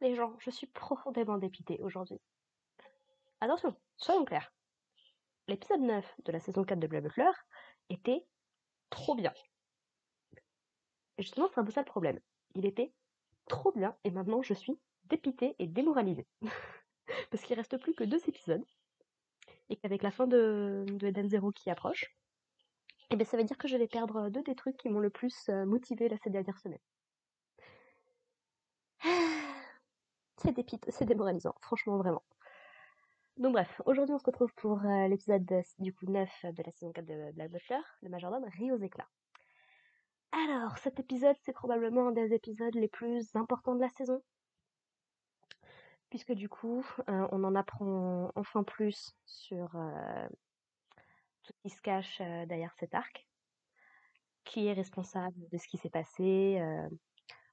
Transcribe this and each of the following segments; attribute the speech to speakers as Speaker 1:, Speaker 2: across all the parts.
Speaker 1: les gens, je suis profondément dépitée aujourd'hui. Attention, soyons clairs. L'épisode 9 de la saison 4 de Black Butler était trop bien. Et justement, c'est un peu ça le problème. Il était trop bien et maintenant je suis dépitée et démoralisée. Parce qu'il reste plus que 2 épisodes et qu'avec la fin de Eden Zero qui approche, et bien ça veut dire que je vais perdre 2 des trucs qui m'ont le plus motivée ces dernières semaines. C'est démoralisant, franchement, vraiment. Donc bref, aujourd'hui on se retrouve pour l'épisode du coup 9 de la saison 4 de Black Butler, le majordome rit aux éclats. Alors, cet épisode, c'est probablement un des épisodes les plus importants de la saison, puisque du coup, on en apprend enfin plus sur tout ce qui se cache derrière cet arc, qui est responsable de ce qui s'est passé,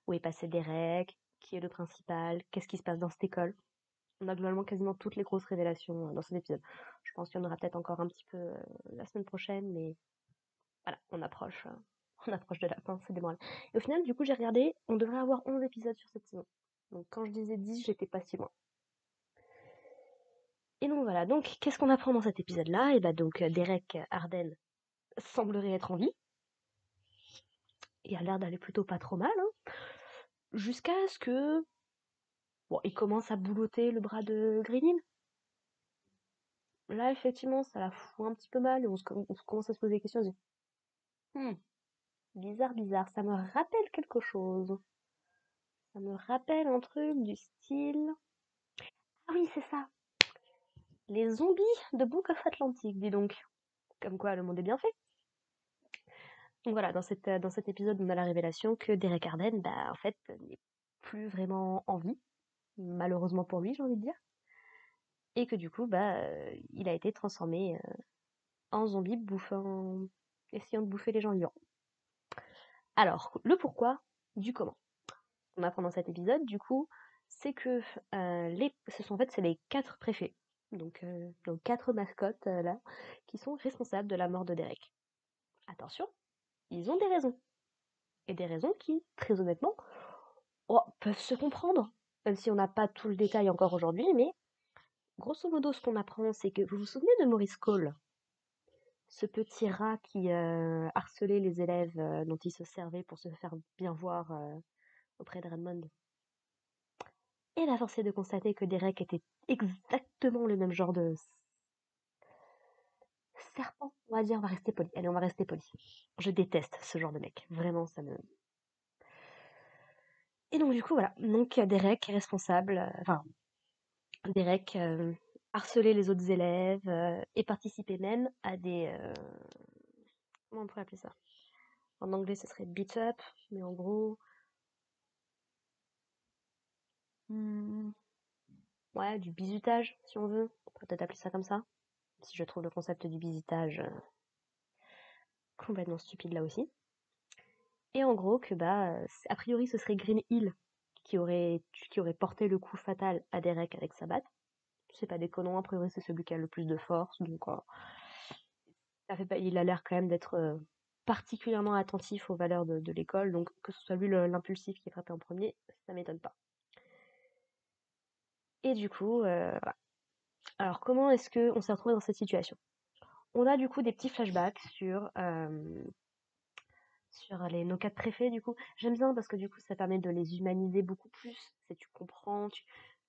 Speaker 1: où est passé Derek, qui est le principal, qu'est-ce qui se passe dans cette école. On a globalement quasiment toutes les grosses révélations dans cet épisode. Je pense qu'il y en aura peut-être encore un petit peu la semaine prochaine, mais voilà, on approche de la fin, c'est démoralisant. Et au final, du coup, j'ai regardé, on devrait avoir 11 épisodes sur cette saison. Donc quand je disais 10, j'étais pas si loin. Et donc voilà, donc qu'est-ce qu'on apprend dans cet épisode-là? Et bah donc Derek Arden semblerait être en vie. Il a l'air d'aller plutôt pas trop mal, hein. Jusqu'à ce que... Bon, il commence à boulotter le bras de Greenhill. Là, effectivement, ça la fout un petit peu mal et on commence à se poser des questions. On se dit, bizarre, bizarre, ça me rappelle quelque chose. Ça me rappelle un truc du style... Ah oui, c'est ça. Les zombies de Book of Atlantic, dis donc. Comme quoi, le monde est bien fait. Donc voilà, dans cet épisode, on a la révélation que Derek Arden, bah, en fait, n'est plus vraiment en vie, malheureusement pour lui, j'ai envie de dire, et que du coup, bah, il a été transformé en zombie, essayant de bouffer les gens vivants. Alors, le pourquoi du comment. On apprend dans cet épisode, du coup, c'est que c'est les 4 préfets, donc 4 mascottes là, qui sont responsables de la mort de Derek. Attention, ils ont des raisons. Et des raisons qui, très honnêtement, peuvent se comprendre. Même si on n'a pas tout le détail encore aujourd'hui, mais grosso modo, ce qu'on apprend, c'est que vous vous souvenez de Maurice Cole, ce petit rat qui harcelait les élèves dont il se servait pour se faire bien voir auprès de Redmond. Et la force est de constater que Derek était exactement le même genre de serpent, on va dire, on va rester poli. Allez, on va rester poli. Je déteste ce genre de mec, vraiment, ça me... Et donc du coup, voilà, donc Derek est responsable, Derek harcelait les autres élèves et participait même à comment on pourrait appeler ça? En anglais, ce serait beat up, mais en gros... hmm, ouais, du bizutage, si on veut. On pourrait peut-être appeler ça comme ça. Si je trouve le concept du bizutage complètement stupide là aussi. Et en gros, que bah, a priori, ce serait Green Hill qui aurait porté le coup fatal à Derek avec sa batte. C'est pas déconnant, a priori, c'est celui qui a le plus de force, donc il a l'air quand même d'être particulièrement attentif aux valeurs de l'école, donc que ce soit lui l'impulsif qui est frappé en premier, ça m'étonne pas. Et du coup, voilà. Alors comment est-ce qu'on s'est retrouvé dans cette situation? On a du coup des petits flashbacks sur nos 4 préfets du coup. J'aime bien parce que du coup ça permet de les humaniser beaucoup plus. C'est tu comprends,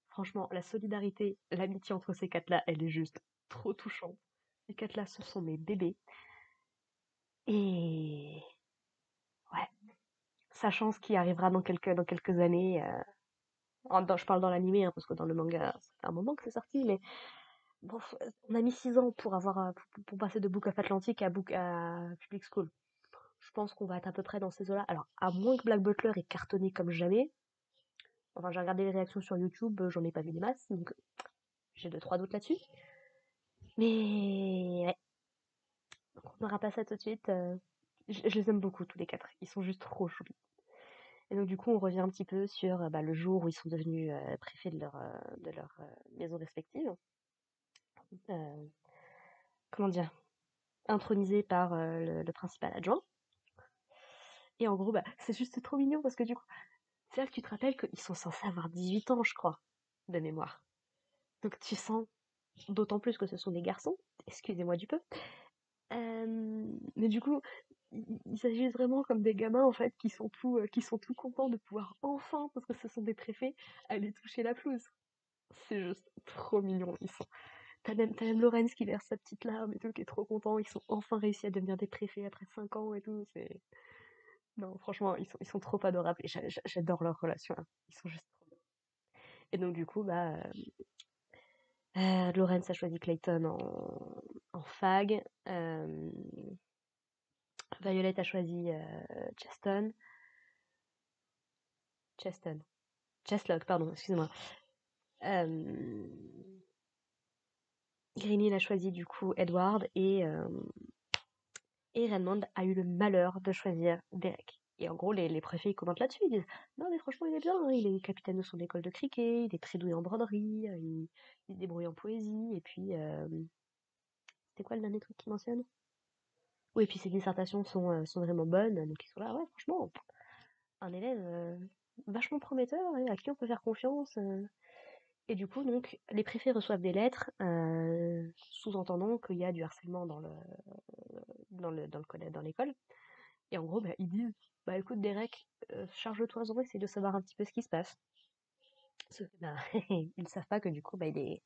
Speaker 1: franchement la solidarité, l'amitié entre ces 4-là, elle est juste trop touchante. Ces 4-là, ce sont mes bébés. Et ouais, sachant ce qui arrivera dans quelques années. Je parle dans l'animé, hein, parce que dans le manga, ça fait un moment que c'est sorti, mais bon, on a mis 6 ans pour passer de Book of Atlantic à Public School. Je pense qu'on va être à peu près dans ces eaux-là. Alors, à moins que Black Butler ait cartonné comme jamais. Enfin, j'ai regardé les réactions sur YouTube, j'en ai pas vu des masses, donc j'ai 2-3 doutes là-dessus. Mais ouais, donc on n'aura pas ça tout de suite. Je les aime beaucoup tous les 4. Ils sont juste trop choupis. Et donc du coup, on revient un petit peu sur le jour où ils sont devenus préfets de leur maison respective. Euh, comment dire, intronisés par le principal adjoint. Et en gros, c'est juste trop mignon parce que du coup, C'est là que tu te rappelles qu'ils sont censés avoir 18 ans, je crois, de mémoire. Donc tu sens d'autant plus que ce sont des garçons, excusez-moi du peu. Mais du coup, ils s'agissent vraiment comme des gamins en fait qui sont tout contents de pouvoir enfin, parce que ce sont des préfets, aller toucher la pelouse. C'est juste trop mignon. T'as même Lorenz qui verse sa petite larme et tout, qui est trop content. Ils sont enfin réussi à devenir des préfets après 5 ans et tout. Non, franchement, ils sont trop adorables. Et j'adore leur relation, hein. Ils sont juste trop bien. Et donc du coup, Lorenz a choisi Clayton en fag. Violet a choisi Cheston. Cheston. Chestlock, pardon, excusez-moi. Euh, Greenie a choisi du coup Edward et Redmond a eu le malheur de choisir Derek. Et en gros, les préfets ils commentent là-dessus. Ils disent non, mais franchement, il est bien. Hein, il est capitaine de son école de cricket. Il est très doué en broderie. Il se débrouille en poésie. Et puis, c'était quoi le dernier truc qu'il mentionne? Oui, et puis ses dissertations sont vraiment bonnes. Donc ils sont là, ouais, franchement, un élève vachement prometteur et à qui on peut faire confiance. Et du coup, donc, les préfets reçoivent des lettres sous-entendant qu'il y a du harcèlement dans le collège, dans l'école. Et en gros, ils disent, bah écoute Derek, charge-toi-en, essaye de savoir un petit peu ce qui se passe. Sauf que, ils ne savent pas que du coup, il est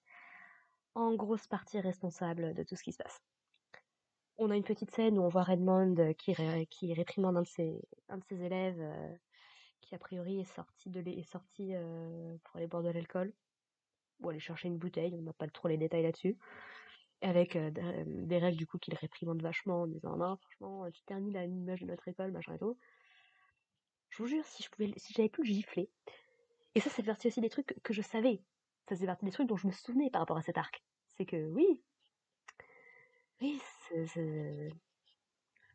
Speaker 1: en grosse partie responsable de tout ce qui se passe. On a une petite scène où on voit Redmond qui réprimande un de ses élèves qui a priori est sorti pour aller boire de l'alcool ou aller chercher une bouteille, on n'a pas trop les détails là-dessus. Avec Derek du coup qui le réprimande vachement en disant non franchement tu termines à l'image de notre école machin et tout. Je vous jure si j'avais pu le gifler. Et ça, c'est partie aussi des trucs que je savais. Ça c'est partie des trucs dont je me souvenais par rapport à cet arc. C'est que oui,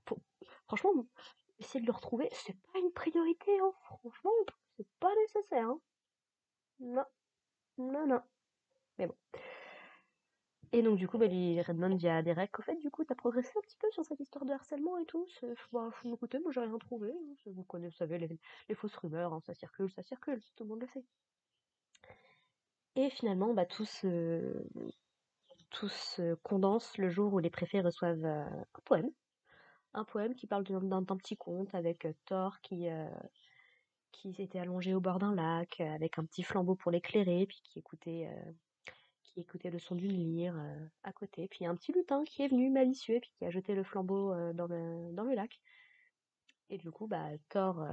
Speaker 1: faut- franchement, essayer de le retrouver, c'est pas une priorité, hein. Franchement, c'est pas nécessaire, hein. Non, non, non. Mais bon. Et donc, du coup, Redmond dit à Derek, au fait, du coup, t'as progressé un petit peu sur cette histoire de harcèlement et tout. Faut m'écouter, moi, j'ai rien trouvé. Vous savez, les fausses rumeurs, hein, ça circule, tout le monde le sait. Et finalement, tout se condense le jour où les préfets reçoivent un poème. Un poème qui parle d'un petit conte avec Thor qui s'était allongé au bord d'un lac avec un petit flambeau pour l'éclairer, puis qui écoutait le son d'une lyre à côté. Puis il y a un petit lutin qui est venu malicieux, puis qui a jeté le flambeau dans le lac. Et du coup, Thor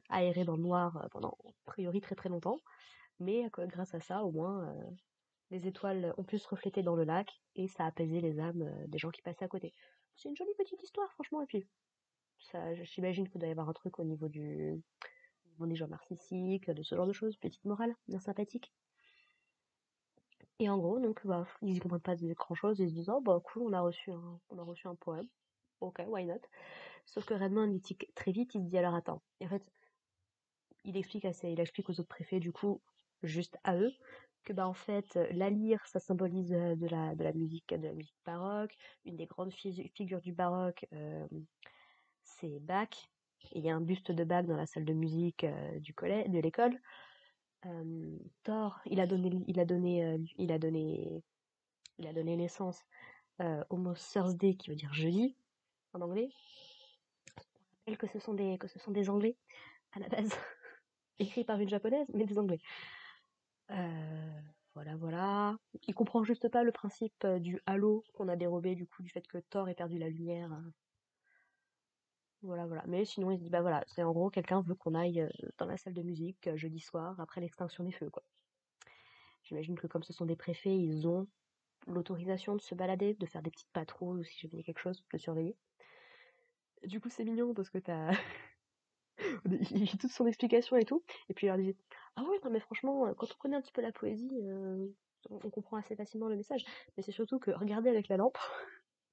Speaker 1: a erré dans le noir pendant a priori très très longtemps. Mais grâce à ça, au moins, les étoiles ont pu se refléter dans le lac et ça a apaisé les âmes des gens qui passaient à côté. C'est une jolie petite histoire, franchement. Et puis, ça, j'imagine qu'il doit y avoir un truc au niveau des gens narcissiques, de ce genre de choses, petite morale, bien sympathique. Et en gros, donc, ils y comprennent pas grand chose, ils se disent, oh, bah, cool, on a reçu un poème. Ok, why not? Sauf que Redmond, il tique très vite, il se dit, alors attends. Et en fait, il explique aux autres préfets, du coup, juste à eux, que, en fait, la lyre, ça symbolise de la musique baroque. Une des grandes figures du baroque, c'est Bach. Et il y a un buste de Bach dans la salle de musique de l'école. Thor, il a donné naissance Homo Thursday, qui veut dire jeudi en anglais. On rappelle que ce sont des Anglais à la base, écrit par une japonaise, mais des Anglais. Euh, voilà, voilà. Il comprend juste pas le principe du halo qu'on a dérobé du coup du fait que Thor ait perdu la lumière. Voilà, voilà. Mais sinon, il se dit bah voilà, c'est en gros quelqu'un veut qu'on aille dans la salle de musique jeudi soir après l'extinction des feux, quoi. J'imagine que comme ce sont des préfets, ils ont l'autorisation de se balader, de faire des petites patrouilles ou si jamais il y a quelque chose, de surveiller. Du coup, c'est mignon parce que t'as il fait toute son explication et tout, et puis il leur dit ah ouais non mais franchement quand on connaît un petit peu la poésie, on comprend assez facilement le message, mais c'est surtout que regardez avec la lampe,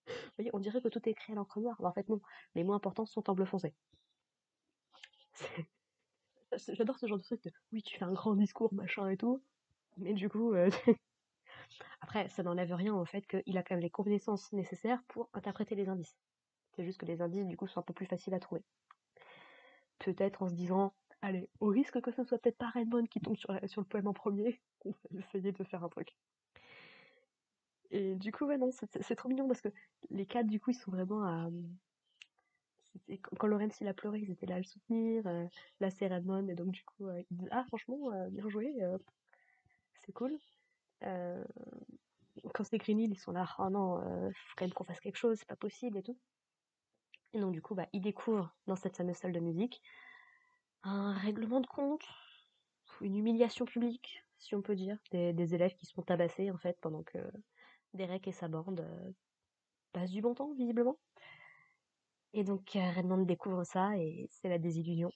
Speaker 1: vous voyez, on dirait que tout est écrit à l'encre noire. En fait non, les mots importants sont en bleu foncé. J'adore ce genre de truc de oui tu fais un grand discours machin et tout, mais du coup après ça n'enlève rien au fait qu'il a quand même les connaissances nécessaires pour interpréter les indices. C'est juste que les indices du coup sont un peu plus faciles à trouver. Peut-être en se disant allez, au risque que ce soit peut-être pas Redmond qui tombe sur le poème en premier, on va essayer de faire un truc. Et du coup, ouais, non, c'est trop mignon parce que les quatre, du coup, ils sont vraiment à. Quand Lawrence il a pleuré, ils étaient là à le soutenir. Là, c'est Redmond, et donc, du coup, ils disent ah, franchement, bien joué, c'est cool. Euh, Quand c'est Green Hill, ils sont là, oh non, faut quand même qu'on fasse quelque chose, c'est pas possible et tout. Et donc, du coup, bah, ils découvrent dans cette fameuse salle de musique un règlement de compte, une humiliation publique, si on peut dire, des élèves qui se font tabasser en fait pendant que Derek et sa bande passent du bon temps, visiblement. Et donc, Redmond découvre ça et c'est la désillusion.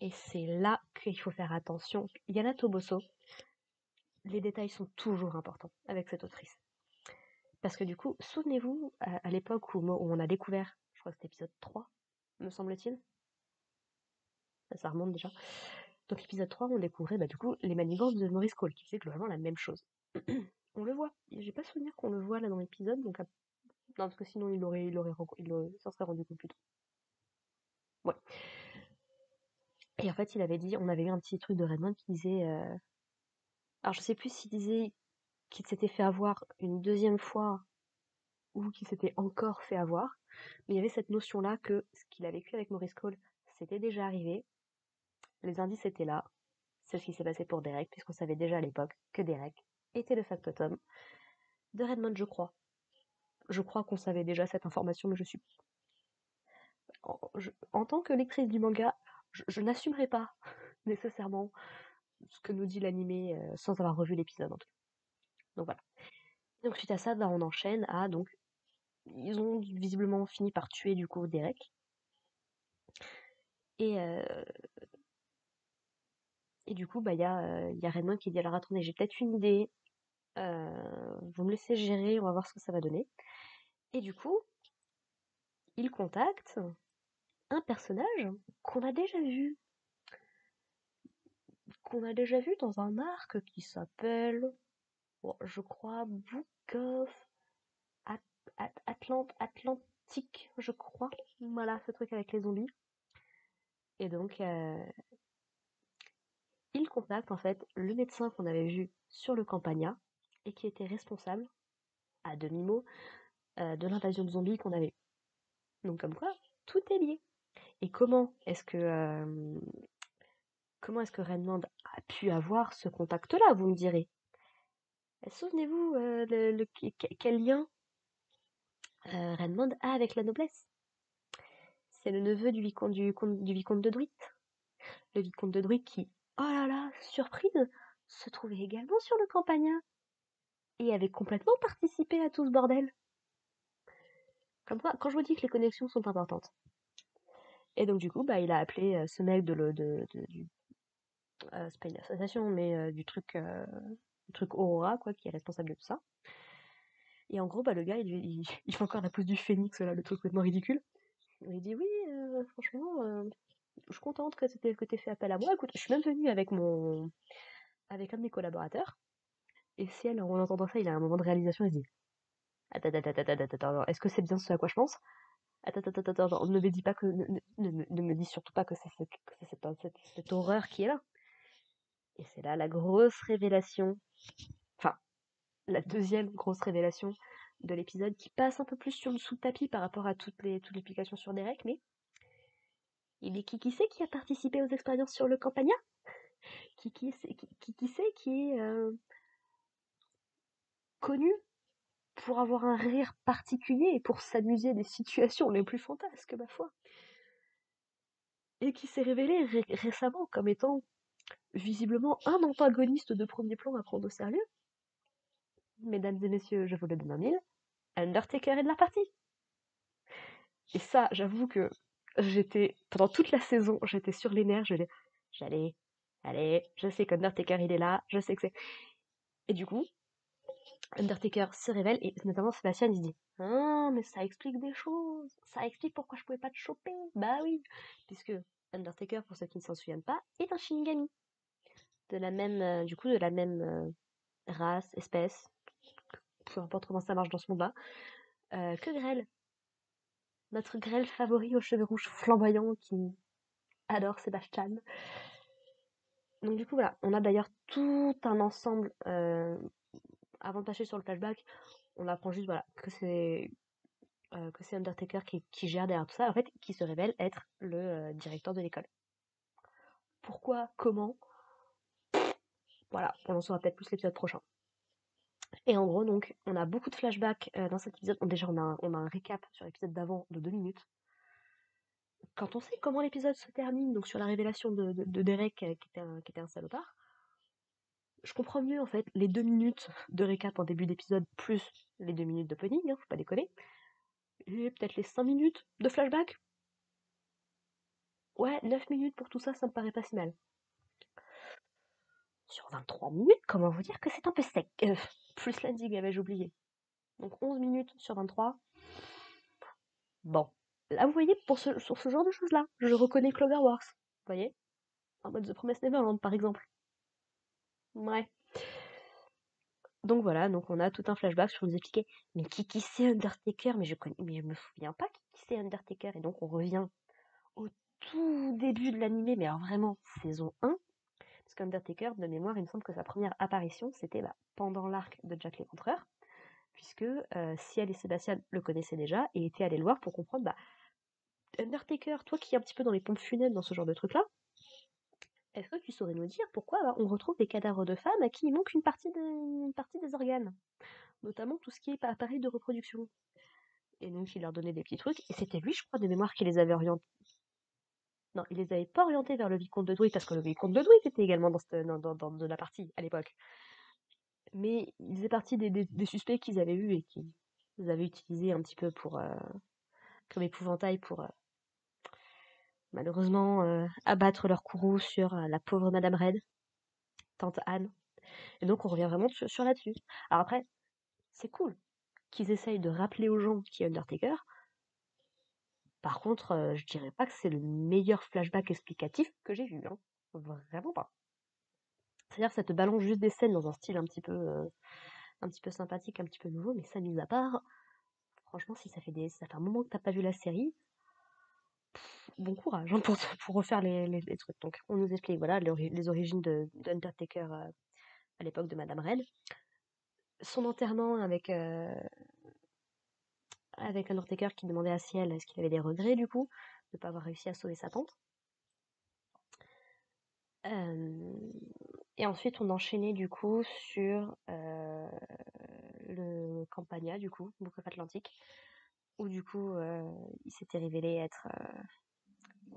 Speaker 1: Et c'est là qu'il faut faire attention. Yana Toboso, les détails sont toujours importants avec cette autrice. Parce que du coup, souvenez-vous, à l'époque où on a découvert, je crois que c'était épisode 3, me semble-t-il, ça remonte déjà. Donc l'épisode 3, on découvrait du coup les manigances de Maurice Cole, qui faisait globalement la même chose. On le voit. J'ai pas souvenir qu'on le voit là dans l'épisode, donc non, parce que sinon s'en serait rendu compte plus tôt. Ouais. Et en fait, il avait dit, on avait eu un petit truc de Redmond qui disait, alors je sais plus s'il disait qu'il s'était fait avoir une deuxième fois ou qu'il s'était encore fait avoir, mais il y avait cette notion-là que ce qu'il a vécu avec Maurice Cole, c'était déjà arrivé, les indices étaient là, c'est ce qui s'est passé pour Derek, puisqu'on savait déjà à l'époque que Derek était le factotum de Redmond, je crois. Je crois qu'on savait déjà cette information, mais en tant que lectrice du manga, je n'assumerai pas nécessairement ce que nous dit l'animé sans avoir revu l'épisode en tout cas. Donc voilà. Donc suite à ça, on enchaîne à donc ils ont visiblement fini par tuer du coup Derek. Et, et du coup, y a Redmond qui dit alors attendez, j'ai peut-être une idée. Vous me laissez gérer, on va voir ce que ça va donner. Et du coup, il contacte un personnage qu'on a déjà vu. Qu'on a déjà vu dans un arc qui s'appelle, bon, je crois, Book of Atlantique, je crois. Voilà, ce truc avec les zombies. Et donc, il contacte en fait le médecin qu'on avait vu sur le Campagna et qui était responsable, à demi-mot, de l'invasion de zombies qu'on avait. Donc comme quoi, tout est lié. Et comment est-ce que Redmond a pu avoir ce contact-là, vous me direz? Souvenez-vous, quel lien Redmond a avec la noblesse? C'est le neveu du vicomte de Druid. Le vicomte de Druid qui, oh là là, surprise, se trouvait également sur le Campagna et avait complètement participé à tout ce bordel. Comme quoi, quand je vous dis que les connexions sont importantes. Et donc du coup, il a appelé ce mec c'est pas une association, mais du truc Aurora, quoi, qui est responsable de tout ça. Et en gros, le gars, il fait encore la pose du phénix, là, le truc complètement ridicule. Il dit oui, franchement, je suis contente que t'aies fait appel à moi. Écoute, je suis même venue avec un de mes collaborateurs. Et Ciel, en entendant ça, il a un moment de réalisation, il se dit attends, attends, attends, attends, attends, est-ce que c'est bien ce à quoi je pense? Attends, attends, attends, attends, ne me dis pas que, ne me dis surtout pas que c'est cette horreur qui est là. Et c'est là la grosse révélation, enfin, la deuxième grosse révélation de l'épisode qui passe un peu plus sur le sous-tapis par rapport à toute l'explication sur Derek, mais il est qui c'est qui a participé aux expériences sur le Campagna? Qui c'est qui est connu pour avoir un rire particulier et pour s'amuser des situations les plus fantasques, ma foi. Et qui s'est révélé récemment comme étant visiblement un antagoniste de premier plan à prendre au sérieux. Mesdames et messieurs, je vous le donne en mille, Undertaker est de la partie. Et ça, j'avoue que pendant toute la saison, j'étais sur les nerfs, allez, je sais qu'Undertaker il est là, je sais que c'est. Et du coup, Undertaker se révèle, et notamment Sébastien il se dit ah, mais ça explique des choses, ça explique pourquoi je pouvais pas te choper. Bah oui, puisque Undertaker, pour ceux qui ne s'en souviennent pas, est un Shinigami. De la même race, espèce, peu importe comment ça marche dans ce monde-là, que Grell. Notre Grell favori aux cheveux rouges flamboyants qui adore Sébastien. Donc du coup voilà, on a d'ailleurs tout un ensemble, avant de passer sur le flashback, on apprend juste voilà que c'est Undertaker qui gère derrière tout ça, en fait, qui se révèle être le directeur de l'école. Pourquoi, comment, voilà, on en saura peut-être plus l'épisode prochain. Et en gros, donc, on a beaucoup de flashbacks dans cet épisode. Déjà, on a un récap sur l'épisode d'avant de 2 minutes. Quand on sait comment l'épisode se termine, donc sur la révélation de Derek qui était un salopard, je comprends mieux en fait les 2 minutes de récap en début d'épisode plus les 2 minutes d'opening, hein, faut pas déconner. Et peut-être les 5 minutes de flashback. Ouais, 9 minutes pour tout ça, ça me paraît pas si mal. Sur 23 minutes, comment vous dire que c'est un peu sec. Plus l'ending, avais-je oublié. Donc 11 minutes sur 23. Bon. Là, vous voyez, sur ce genre de choses-là, je reconnais Cloverworks. Vous voyez? En mode The Promised Neverland, par exemple. Ouais. Donc voilà, donc on a tout un flashback sur nous expliquer, mais qui c'est Undertaker? Mais je me souviens pas qui c'est Undertaker. Et donc on revient au tout début de l'animé, mais alors vraiment, saison 1. Parce qu'Undertaker, de mémoire, il me semble que sa première apparition, c'était pendant l'arc de Jack l'Éventreur, puisque Ciel et Sébastien le connaissaient déjà et étaient allés le voir pour comprendre, Undertaker, toi qui es un petit peu dans les pompes funèbres dans ce genre de truc-là, est-ce que tu saurais nous dire pourquoi on retrouve des cadavres de femmes à qui il manque une partie des organes, notamment tout ce qui est appareil de reproduction. Et donc il leur donnait des petits trucs, et c'était lui, je crois, de mémoire, qui les avait orientés. Non, il les avait pas orientés vers le vicomte de Druid, parce que le vicomte de Druid était également dans la partie à l'époque. Mais il faisait partie des suspects qu'ils avaient eus et qu'ils avaient utilisé un petit peu pour comme épouvantail pour malheureusement abattre leur courroux sur la pauvre Madame Red, tante Anne. Et donc on revient vraiment sur là-dessus. Alors après, c'est cool qu'ils essayent de rappeler aux gens qui est Undertaker. Par contre, je dirais pas que c'est le meilleur flashback explicatif que j'ai vu, hein. Vraiment pas. C'est-à-dire que ça te balance juste des scènes dans un style un petit peu sympathique, un petit peu nouveau, mais ça mis à part, franchement, si ça fait un moment que t'as pas vu la série, bon courage hein, pour refaire les trucs. Donc, on nous explique voilà, les origines d'Undertaker à l'époque de Madame Red. Son enterrement avec Undertaker qui demandait à Ciel est-ce qu'il avait des regrets du coup de ne pas avoir réussi à sauver sa tante. Et ensuite, on enchaînait du coup sur le Campania, du coup, Book of Atlantic, où du coup, il s'était révélé être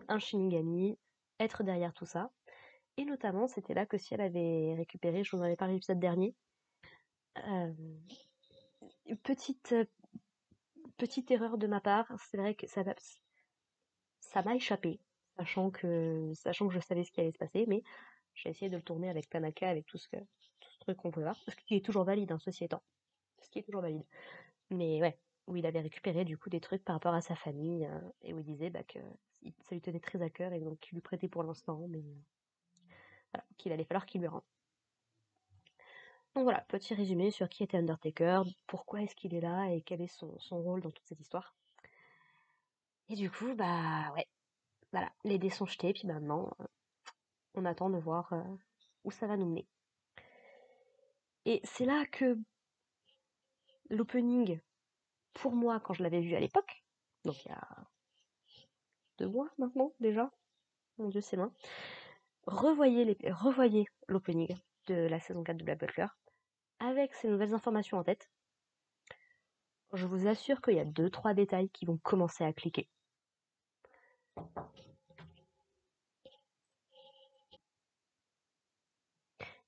Speaker 1: un Shinigami, être derrière tout ça. Et notamment, c'était là que Ciel avait récupéré, je vous en avais parlé l'épisode dernier, une petite erreur de ma part, c'est vrai que ça m'a échappé, sachant que je savais ce qui allait se passer, mais j'ai essayé de le tourner avec Tanaka, avec tout ce truc qu'on pouvait voir, parce qu'il est toujours valide, hein, ceci étant. Ce qui est toujours valide. Mais ouais, où il avait récupéré du coup des trucs par rapport à sa famille, et où il disait que ça lui tenait très à cœur et donc qu'il lui prêtait pour l'instant, mais voilà, qu'il allait falloir qu'il lui rende. Donc voilà, petit résumé sur qui était Undertaker, pourquoi est-ce qu'il est là et quel est son rôle dans toute cette histoire. Et du coup, ouais, voilà, les dés sont jetés, puis maintenant, on attend de voir où ça va nous mener. Et c'est là que l'opening, pour moi, quand je l'avais vu à l'époque, donc il y a 2 mois maintenant déjà, mon dieu c'est loin, revoyez l'opening de la saison 4 de Black Butler avec ces nouvelles informations en tête. Je vous assure qu'il y a 2-3 détails qui vont commencer à cliquer.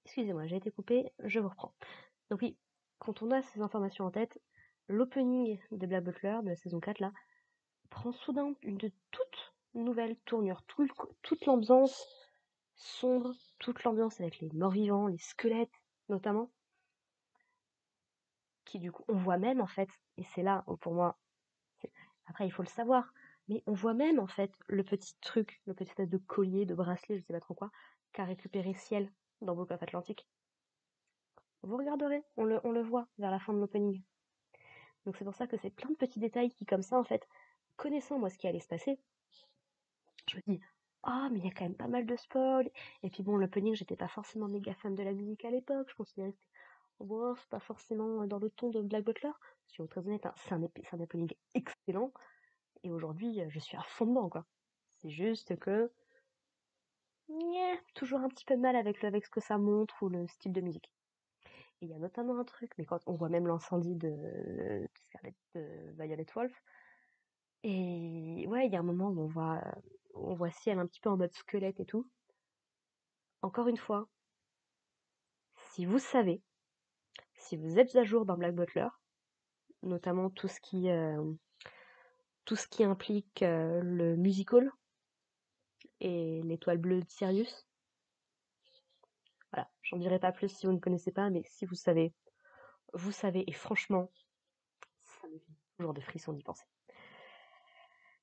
Speaker 1: Excusez-moi, j'ai été coupée, je vous reprends. Donc oui, quand on a ces informations en tête, l'opening de Black Butler de la saison 4 là prend soudain une toute nouvelle tournure. Toute l'ambiance sombre, toute l'ambiance avec les morts-vivants, les squelettes notamment, qui du coup, on voit même en fait, et c'est là où pour moi, après il faut le savoir, mais on voit même en fait le petit truc, le petit espèce de collier, de bracelet, je sais pas trop quoi, qu'a récupéré Ciel dans Book of Atlantic. Vous regarderez, on le voit vers la fin de l'opening. Donc c'est pour ça que c'est plein de petits détails qui comme ça en fait, connaissant moi ce qui allait se passer, je me dis, ah, mais il y a quand même pas mal de spoil. Et puis bon, l'opening, j'étais pas forcément méga fan de la musique à l'époque. Je considérais que c'était, bon, c'est pas forcément dans le ton de Black Butler. Je suis très honnête, hein, c'est un opening excellent. Et aujourd'hui, je suis à fond dedans, quoi. C'est juste que, toujours un petit peu de mal avec avec ce que ça montre ou le style de musique. Et il y a notamment un truc, mais quand on voit même l'incendie de Violet Wolf, et ouais, il y a un moment où on voit Ciel un petit peu en mode squelette et tout. Encore une fois, si vous savez, si vous êtes à jour dans Black Butler, notamment tout ce qui implique le musical et l'étoile bleue de Sirius, voilà, j'en dirai pas plus si vous ne connaissez pas, mais si vous savez, et franchement, ça me fait toujours des frissons d'y penser.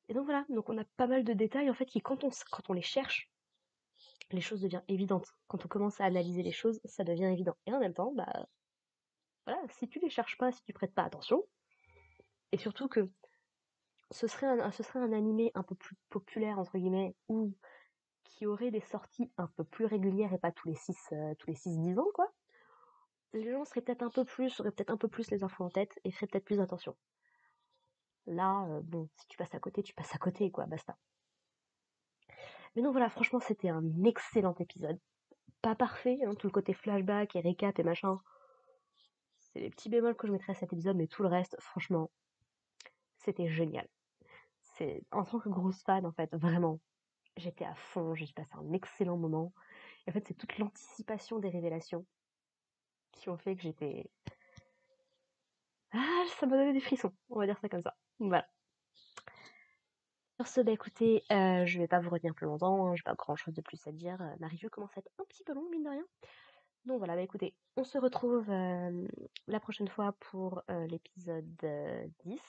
Speaker 1: Et donc voilà, donc on a pas mal de détails en fait qui quand on les cherche, les choses deviennent évidentes. Quand on commence à analyser les choses, ça devient évident. Et en même temps, bah voilà, si tu les cherches pas, si tu prêtes pas attention, et surtout que ce serait un animé un peu plus populaire entre guillemets, ou qui aurait des sorties un peu plus régulières et pas tous les 6-10 ans quoi. Les gens auraient peut-être un peu plus les infos en tête et feraient peut-être plus attention. Là, bon, si tu passes à côté quoi, basta. Mais non voilà, franchement c'était un excellent épisode. Pas parfait, hein, tout le côté flashback et récap et machin. C'est les petits bémols que je mettrais à cet épisode, mais tout le reste, franchement, c'était génial. C'est en tant que grosse fan, en fait, vraiment, j'étais à fond, j'ai passé un excellent moment. Et en fait, c'est toute l'anticipation des révélations qui ont fait que j'étais... Ah, ça m'a donné des frissons, on va dire ça comme ça. Voilà. Sur ce, bah écoutez, je vais pas vous retenir plus longtemps, hein, j'ai pas grand chose de plus à dire. Ma review commence à être un petit peu longue, mine de rien. Donc voilà, bah écoutez, on se retrouve la prochaine fois pour l'épisode 10.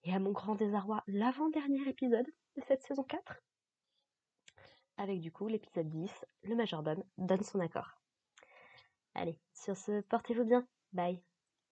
Speaker 1: Et à mon grand désarroi, l'avant-dernier épisode de cette saison 4. Avec du coup l'épisode 10, le majordome donne son accord. Allez, sur ce, portez-vous bien. Bye.